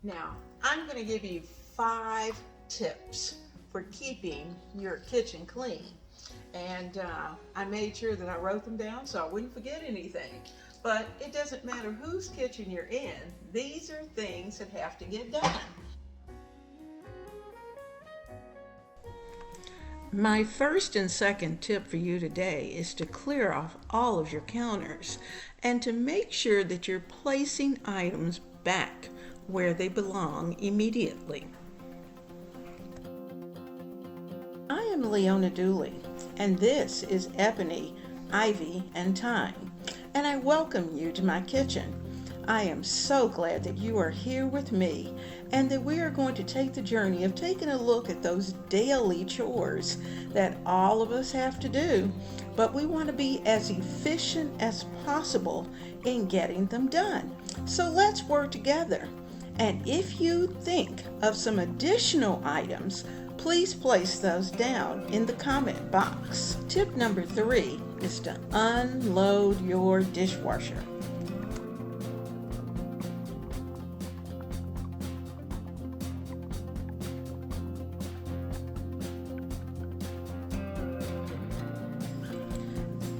Now, I'm going to give you 5 tips for keeping your kitchen clean. And I made sure that I wrote them down so I wouldn't forget anything. But it doesn't matter whose kitchen you're in, these are things that have to get done. My first and second tip for you today is to clear off all of your counters and to make sure that you're placing items back where they belong immediately. I am Leona Dooley, and this is Ebony Ivy Thyme, and I welcome you to my kitchen. I am so glad that you are here with me and that we are going to take the journey of taking a look at those daily chores that all of us have to do, but we want to be as efficient as possible in getting them done. So let's work together. And if you think of some additional items, please place those down in the comment box. Tip number 3 is to unload your dishwasher.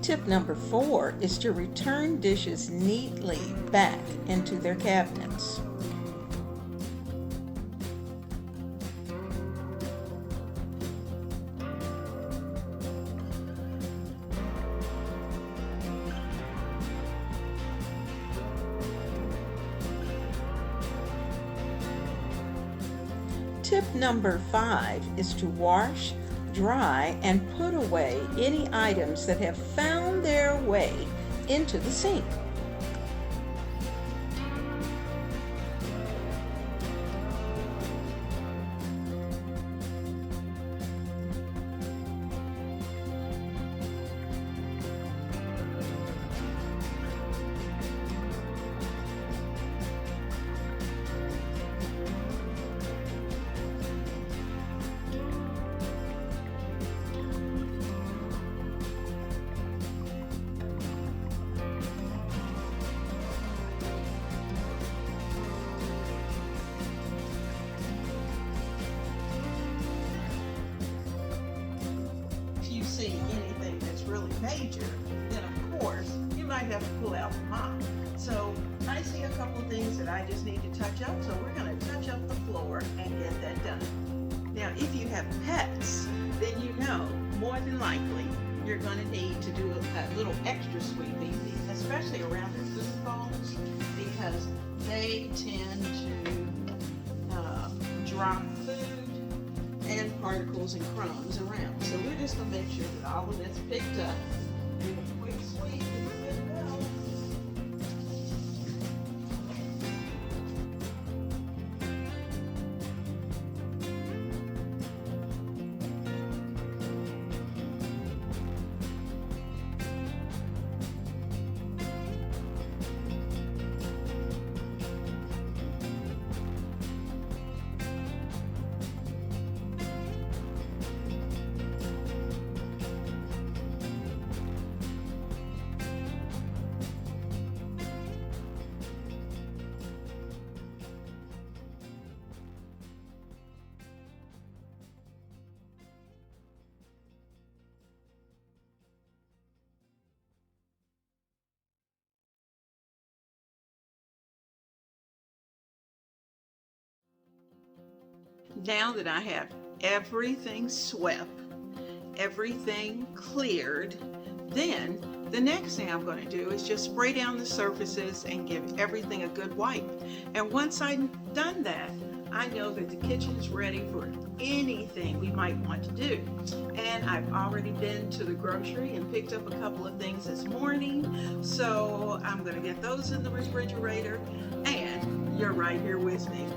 Tip number 4 is to return dishes neatly back into their cabinets. Tip number 5 is to wash, dry, and put away any items that have found their way into the sink. See anything that's really major, then of course you might have to pull out the mop. So I see a couple of things that I just need to touch up, so we're going to touch up the floor and get that done. Now if you have pets, then you know more than likely you're going to need to do a little extra sweeping, especially around their food bowls, because they tend to drop food and particles and crumbs around. So we're just going to make sure that all of that's picked up. Do a quick sweep and we're good to go. Now that I have everything swept, everything cleared, then the next thing I'm going to do is just spray down the surfaces and give everything a good wipe. And once I've done that, I know that the kitchen is ready for anything we might want to do. And I've already been to the grocery and picked up a couple of things this morning, so I'm going to get those in the refrigerator, and you're right here with me.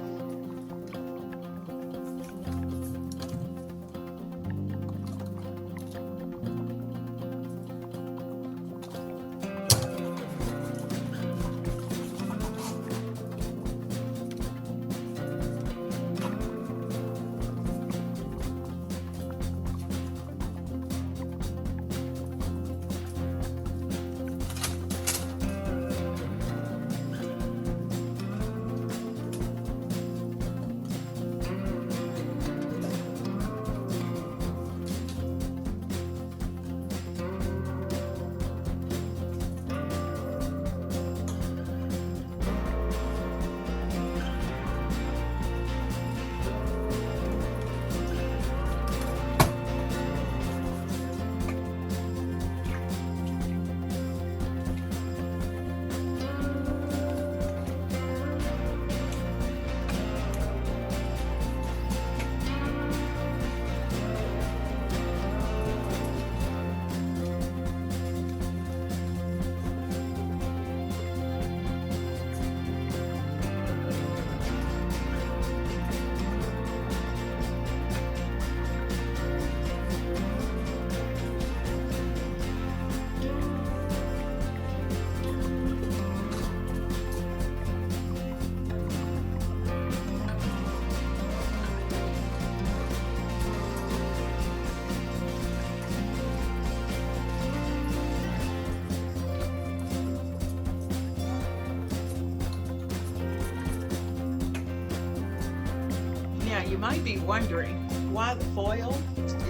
you might be wondering why the foil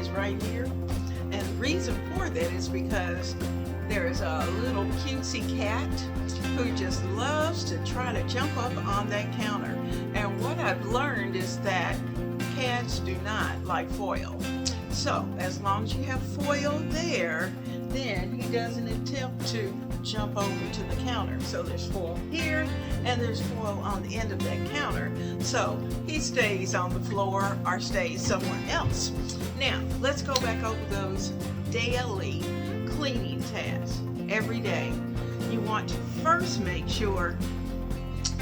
is right here. And the reason for that is because there's a little cutesy cat who just loves to try to jump up on that counter. And what I've learned is that cats do not like foil. So as long as you have foil there, then he doesn't attempt to jump over to the counter. So there's foil here and there's foil on the end of that counter. So he stays on the floor or stays somewhere else. Now let's go back over those daily cleaning tasks. Every day you want to first make sure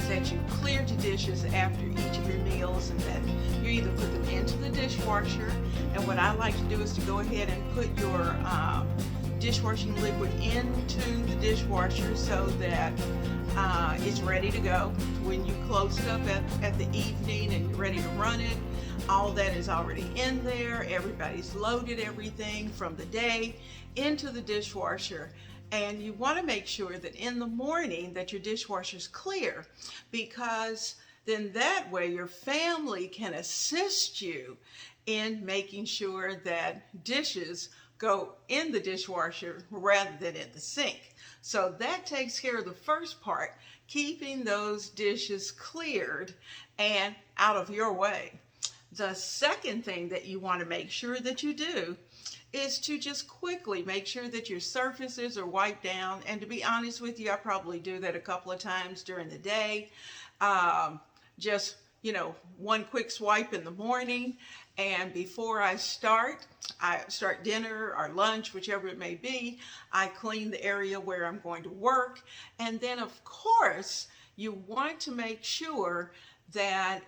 that you cleared your dishes after each of your meals, and that you either put them into the dishwasher, and what I like to do is to go ahead and put your dishwashing liquid into the dishwasher so that it's ready to go. When you close it up at the evening and you're ready to run it, all that is already in there. Everybody's loaded everything from the day into the dishwasher. And you want to make sure that in the morning that your dishwasher's clear, because then that way your family can assist you in making sure that dishes go in the dishwasher rather than in the sink. So that takes care of the first part, keeping those dishes cleared and out of your way. The second thing that you want to make sure that you do is to just quickly make sure that your surfaces are wiped down. And to be honest with you, I probably do that a couple of times during the day. Just, one quick swipe in the morning. And before I start dinner or lunch, whichever it may be, I clean the area where I'm going to work. And then, of course, you want to make sure that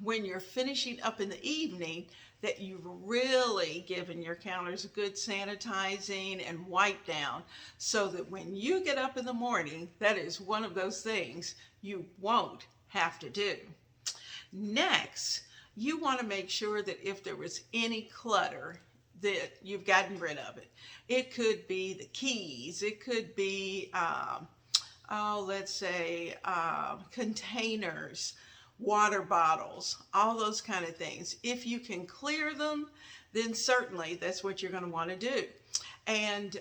when you're finishing up in the evening, that you've really given your counters a good sanitizing and wipe down, so that when you get up in the morning, that is one of those things you won't have to do. Next, you want to make sure that if there was any clutter, that you've gotten rid of it. It could be the keys, it could be, containers, water bottles, all those kind of things. If you can clear them, then certainly that's what you're going to want to do. And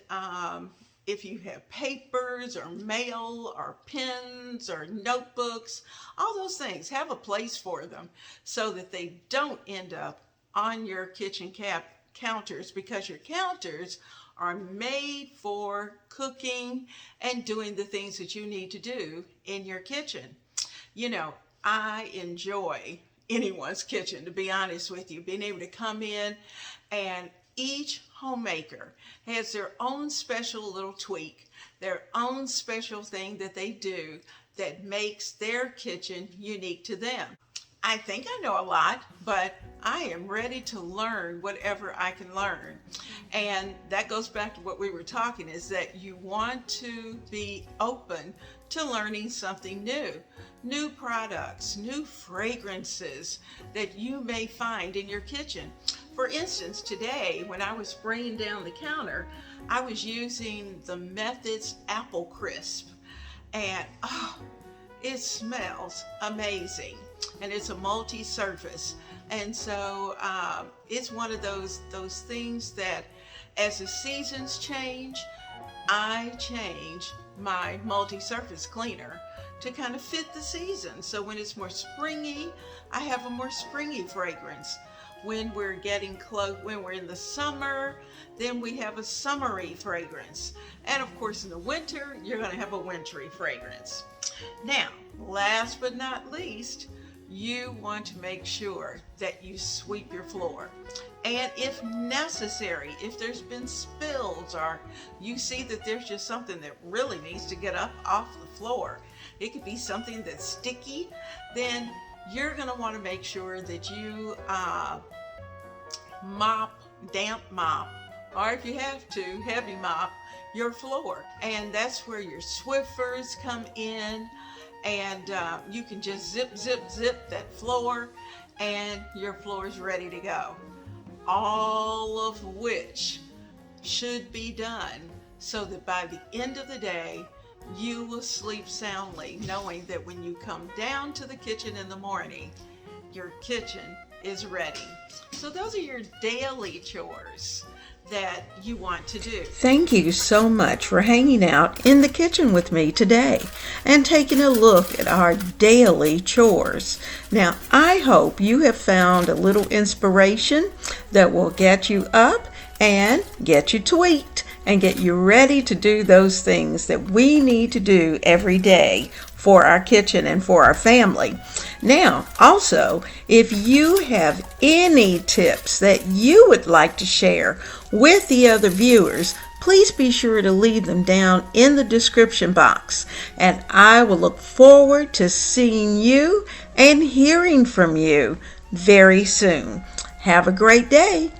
if you have papers or mail or pens or notebooks, all those things, have a place for them so that they don't end up on your kitchen counters, because your counters are made for cooking and doing the things that you need to do in your kitchen. I enjoy anyone's kitchen, to be honest with you, being able to come in, and each homemaker has their own special little tweak, their own special thing that they do that makes their kitchen unique to them. I think I know a lot, but I am ready to learn whatever I can learn. And that goes back to what we were talking, is that you want to be open to learning something new products, new fragrances that you may find in your kitchen. For instance, today when I was spraying down the counter, I was using the Methods Apple Crisp, and it smells amazing, and it's a multi-surface. And so it's one of those things that as the seasons change, I change my multi-surface cleaner to kind of fit the season. So when it's more springy, I have a more springy fragrance. When we're getting close, when we're in the summer, then we have a summery fragrance. And of course in the winter, you're going to have a wintry fragrance. Now, last but not least, you want to make sure that you sweep your floor. And if necessary, if there's been spills or you see that there's just something that really needs to get up off the floor, it could be something that's sticky, then you're going to want to make sure that you damp mop, or if you have to, heavy mop your floor. And that's where your Swiffers come in, and you can just zip that floor, and your floor is ready to go. All of which should be done so that by the end of the day, you will sleep soundly, knowing that when you come down to the kitchen in the morning, your kitchen is ready. So those are your daily chores that you want to do. Thank you so much for hanging out in the kitchen with me today and taking a look at our daily chores. Now, I hope you have found a little inspiration that will get you up and get you tweaked and get you ready to do those things that we need to do every day for our kitchen and for our family. Now, also, if you have any tips that you would like to share with the other viewers, please be sure to leave them down in the description box. And I will look forward to seeing you and hearing from you very soon. Have a great day.